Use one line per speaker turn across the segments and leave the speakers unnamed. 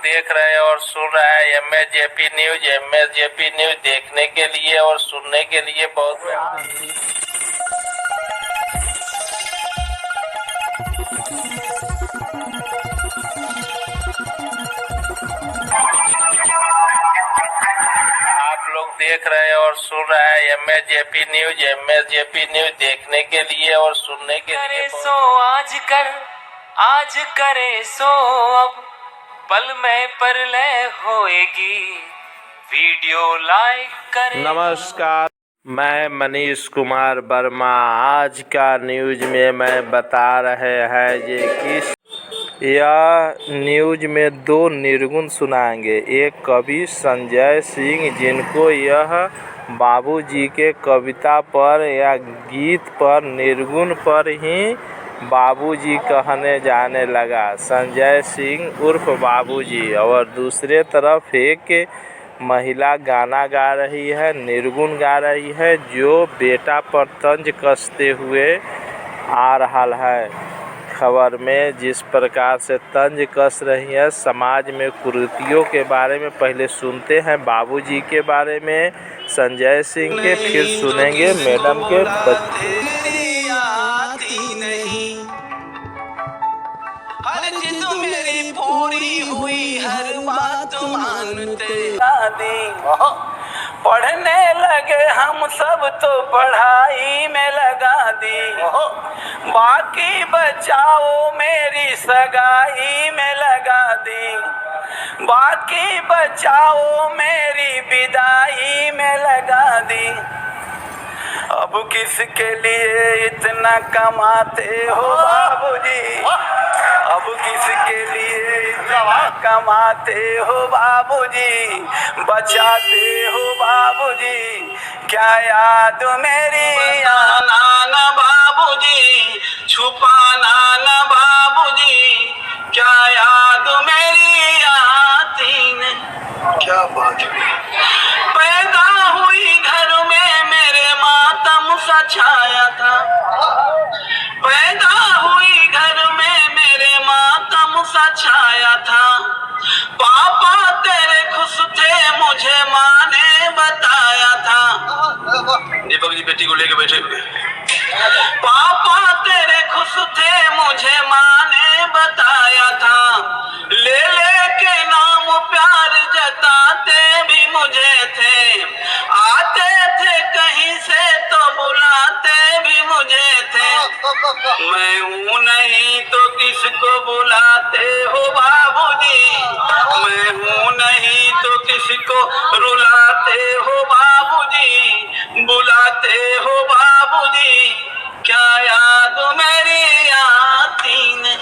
देख रहे हैं और सुन रहे हैं MSJP न्यूज। MSJP न्यूज देखने के लिए और सुनने के लिए बहुत आप लोग देख रहे हैं और सुन रहे हैं MSJP न्यूज। MSJP न्यूज देखने के लिए और सुनने के लिए
सो आज करे सो अब पल में परलय होएगी, वीडियो लाइक करें।
नमस्कार, मैं मनीष कुमार वर्मा। आज का न्यूज में मैं बता रहे हैं ये किस यह न्यूज में दो निर्गुण सुनाएंगे। एक कवि संजय सिंह, जिनको यह बाबूजी के कविता पर या गीत पर निर्गुण पर ही बाबूजी कहने जाने लगा, संजय सिंह उर्फ बाबूजी। और दूसरे तरफ एक महिला गाना गा रही है, निर्गुण गा रही है, जो बेटा पर तंज कसते हुए आ रहा है। खबर में जिस प्रकार से तंज कस रही है समाज में कुरीतियों के बारे में पहले सुनते हैं बाबूजी के बारे में संजय सिंह के, फिर सुनेंगे मैडम के बच्चे।
हर जिद मेरी पूरी हुई, हर बात मानते पढ़ने लगे हम सब तो पढ़ाई में लगा दी, बाकी बचाओ मेरी सगाई में लगा दी, बाकी बचाओ मेरी विदाई में लगा दी। अब किसके लिए इतना कमाते हो बाबूजी, अब किसके लिए इतना कमाते हो बाबूजी, बचाते हो बाबूजी, क्या याद मेरी आना ना बाबूजी, छुपाना ना बाबूजी, क्या याद मेरी आती नहीं।
क्या बात है।
पैदा हुई घर में मेरे मातम सा छाया था, पैदा हुई घर में मेरे मातम सा छाया था, पापा तेरे खुश थे मुझे माँ ने बताया था।
दीपक जी बेटी को लेके बैठे हुए।
पापा तेरे खुश थे मुझे माँ ने बताया था, ले ले के नाम प्यार जताते भी मुझे थे, आते थे कहीं से तो बुलाते भी मुझे थे। मैं हूँ नहीं तो किसको बुलाते हो बाबूजी, मैं हूँ नहीं तो किसको रुलाते हो बाबूजी, बुलाते हो बाबूजी, क्या याद मेरी आती नहीं।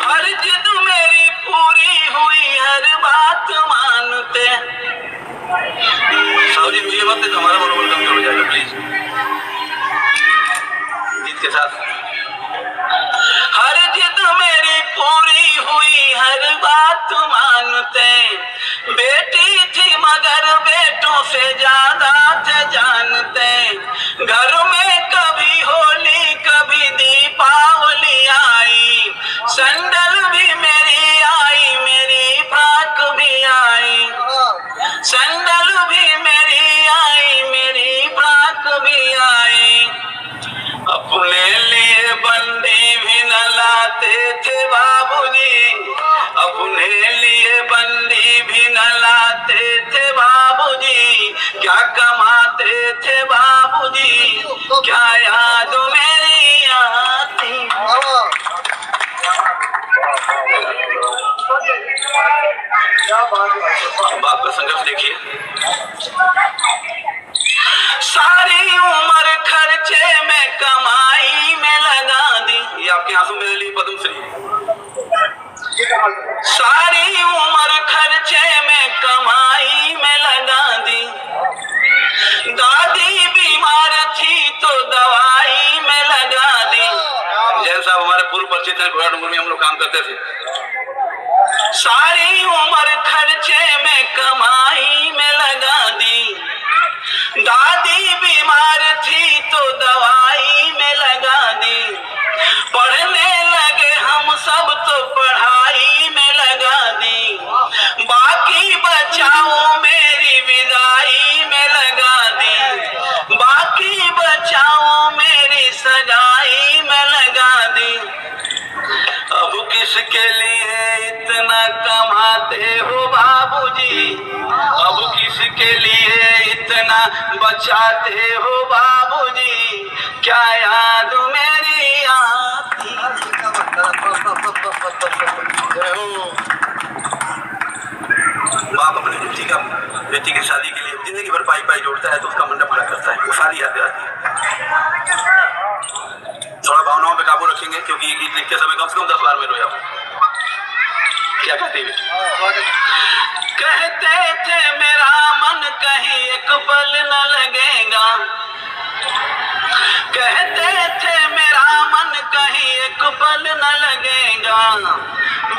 हर जिद मेरी पूरी हुई, हर बात मानते।
साहब जी मुझे मत हमारा मनोबल कमजोर हो जाएगा प्लीज, गीत के साथ।
हर जिद मेरी पूरी हुई, हर बात मानते, बेटी थी मगर बेटों से ज्यादा थे जानते, घर में कभी होली कभी दीपावली आई, सैंडल भी मेरी आई, मेरी फ्रॉक भी आई, सैंडल भी मेरी आई, मेरी फ्रॉक भी आई। अपने लिए बंदी भी न लाते थे बाबूजी, अपने लिए बंदी भी न लाते थे बाबूजी, क्या कमाते थे बाबूजी, क्या याद मेरी आती।
बाप का संघर्ष देखिए। सारी उम्र खर्चे में कमाई में लगा दी, ये आपके आंसू मेरे लिए पद्मश्री। सारी उम्र खर्चे में कमाई में लगा दी, दादी बीमार थी तो दवाई में लगा दी। जैन साहब हमारे पूर्व परिचित हैं, घोड़ा डूंगर में हम लोग काम करते थे। सारी उम्र खर्चे में कमाई में लगा दी, दादी बीमार थी तो दवाई में लगा दी। पढ़ने लगे हम सब तो पढ़ाई में लगा दी, बाकी बचाओ मेरी विदाई में लगा दी, बाकी बचाओ मेरी सगाई में लगा दी। अब किसके लिए इतना कमाते हो बाबूजी, अब किसके लिए इतना बचाते हो बाबूजी, क्या याद मेरी आती। बाप अपनी बेटी की शादी के लिए जिंदगी भर पाई पाई जोड़ता है तो उसका मंडप खड़ा करता है, वो सारी यादें आती है। थोड़ा भावनाओं पे काबू रखेंगे क्योंकि ये गीत लिखते समय कम से कम 10 बार में रोया हूं। क्या कहते हैं? कहते थे मेरा मन कहीं एक पल न लगेगा, कहते थे मेरा मन कहीं एक पल न लगेगा,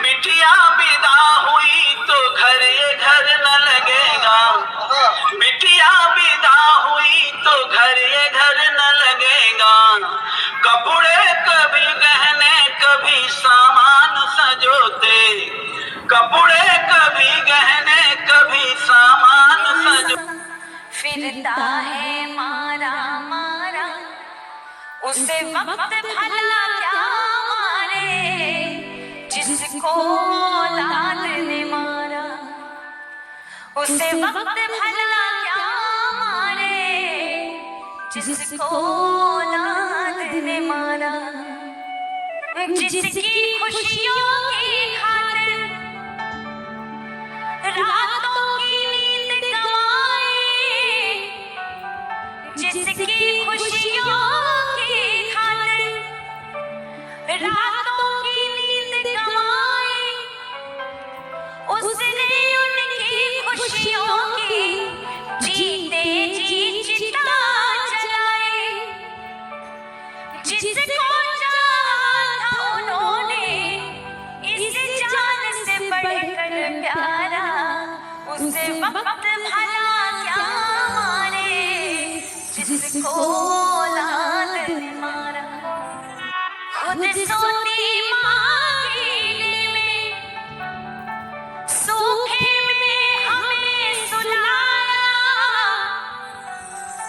बिटिया विदा हुई तो घर ये घर न लगेगा, बिटिया विदा हुई तो घर ये घर न लगेगा। कपड़े कभी गहने कभी सामान सजोते, कपड़े कभी गहने कभी सामान सजो।
फिरता है मारा मारा, उसे वक्त भला क्या मारे, जिसको औलाद ने मारा, उसे वक्त भला क्या मारे, जिसको औलाद ने मारा। जिसकी खुशियों की खातिर रातों की नींद गंवाए, जिसकी खुशियों की खातिर रातों की नींद गंवाए, उसने उनकी खुशियों की जीते जी चिता जलाए। जिसको चाहा था उन्होंने इस जान से बढ़कर प्यारा, उसे वक्त भला क्या मारे, जिसको औलाद ने मारा। खुद सोती माँ गीले में, सूखे में हमें सुलाया,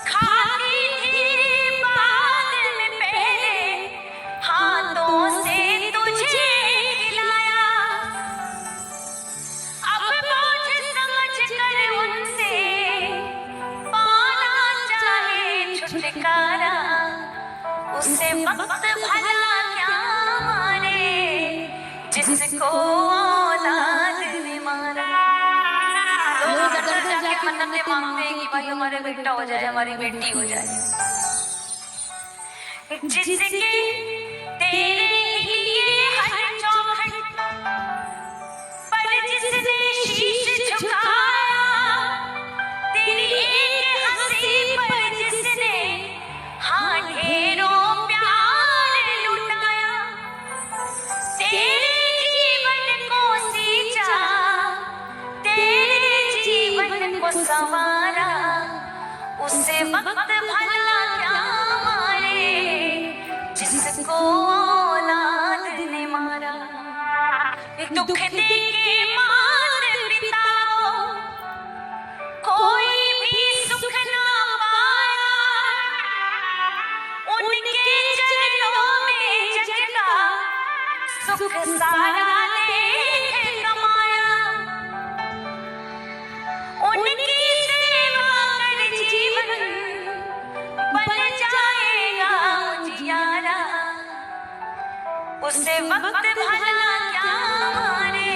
खाती थी बादल में पहले, हाथों से तुझे खिलाया। अब मुझे समझ कर उनसे पाना चाहे छुटकारा, उसे वक्त भला क्या मारे, जिसको औलाद ने मारा। लोग घर घर जाके मन्नतें मांगते हैं कि भाई हमारे बेटा हो जाए, हमारी बेटी हो जाए। जिसके तेरे लिए हर चौखट पर जिसने शीश झुकाया, तेरी एक हंसी पर जिसने हाँ ढेरों प्यार लुटाया, तेरे जीवन को सींचा, तेरे जीवन को संवारा, उसे वक्त भला क्या मारे, जिसको औलाद ने मारा। दुख दे के मात पिता को कोई भी सुख ना पाया, उनके चरणों में जग का सुख सारा लेके कमाया। उनकी सेवा कर जीवन बन जाएगा जियारा, उसे वक्त भला क्या मारे,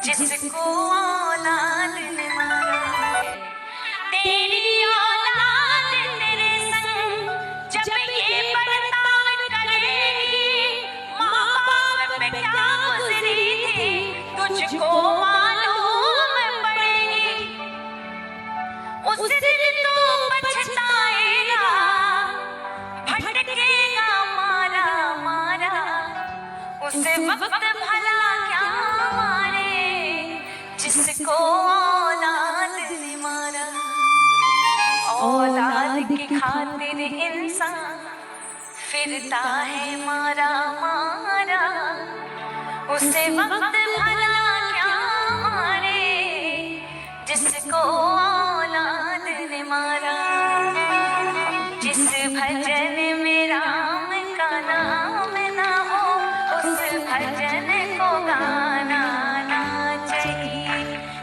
जिसको औलाद ने मारा। तेरी औलाद तेरे संग जब ये बर्ताव करेगी, माँ बाप पे क्या गुजरी थी तुझको मालूम पड़ेगी। उस दिन तो पछताएगा, भटकेगा मारा मारा, उसे वक्त भला क्या मारे जिसको औलाद ने मारा। औलाद की खातिर इंसान फिरता है मारा मारा, उसे वक्त भला क्या मारे जिसको औलाद ने मारा। जिस भजन में राम का नाम ना हो, उस भजन को गाना ना चाहिए।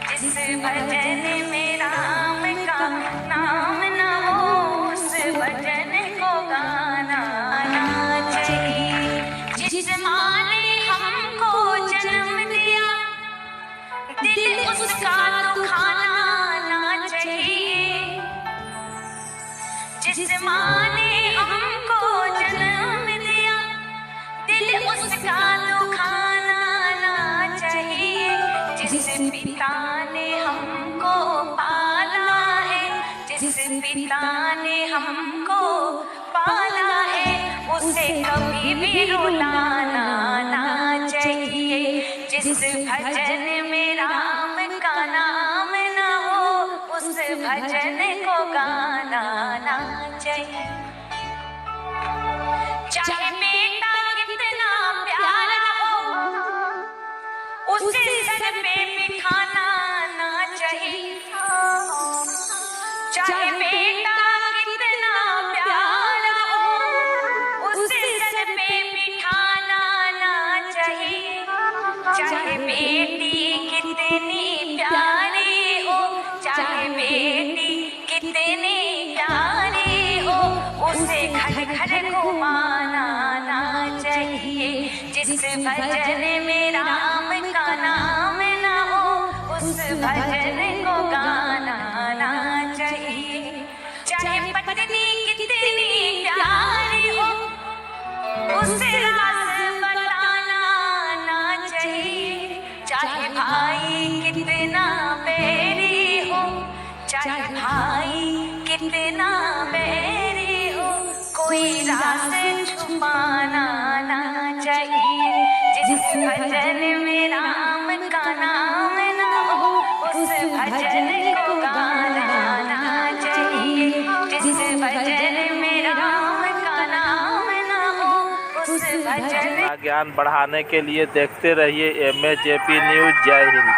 जिस भजन में राम का नाम ना हो, उस भजन को गाना ना चाहिए। जिस माँ ने हमको जन्म दिया, दिल उसका तो खाना ना चाहिए। जिस माँ ने हमको जन्म दिया, दिल उसका तो खाना ना चाहिए। जिस पिता ने हमको पाला है, जिस पिता ने हमको पाला है, उसे कभी भी रुलाना ना चाहिए। जिस भजन में राम का नाम ना हो, उस भजन को गाना ना चाहिए। चाहे बेटा कितना प्यारा हो, उसे सर पे बिठाना ना चाहिए। चाहे बेटा कितना प्यारा हो, उसे सर पे बिठाना ना चाहिए। चाहे बेटी कितनी प्यारी हो, चाहे बेटी कितनी प्यारी हो, उसे घर घर घुमाना ना चाहिए। जिस भजन में राम का नाम ना हो, उस भजन को गाना ना चाहिए। चाहे पत्नी कितनी प्यारी हो, उसे राज बताना ना चाहिए। चाहे भाई कितना बैरी हो, चाहे भाई कितना बैरी हो, कोई राज छुपाना ना चाहिए। जिस भजन में राम का नाम ना हो, उस भजन को गाना ना चाहिए। जिस भजन में राम का नाम ना हो, उस भजन।
ज्ञान बढ़ाने के लिए देखते रहिए MAJP न्यूज़। जय हिंद।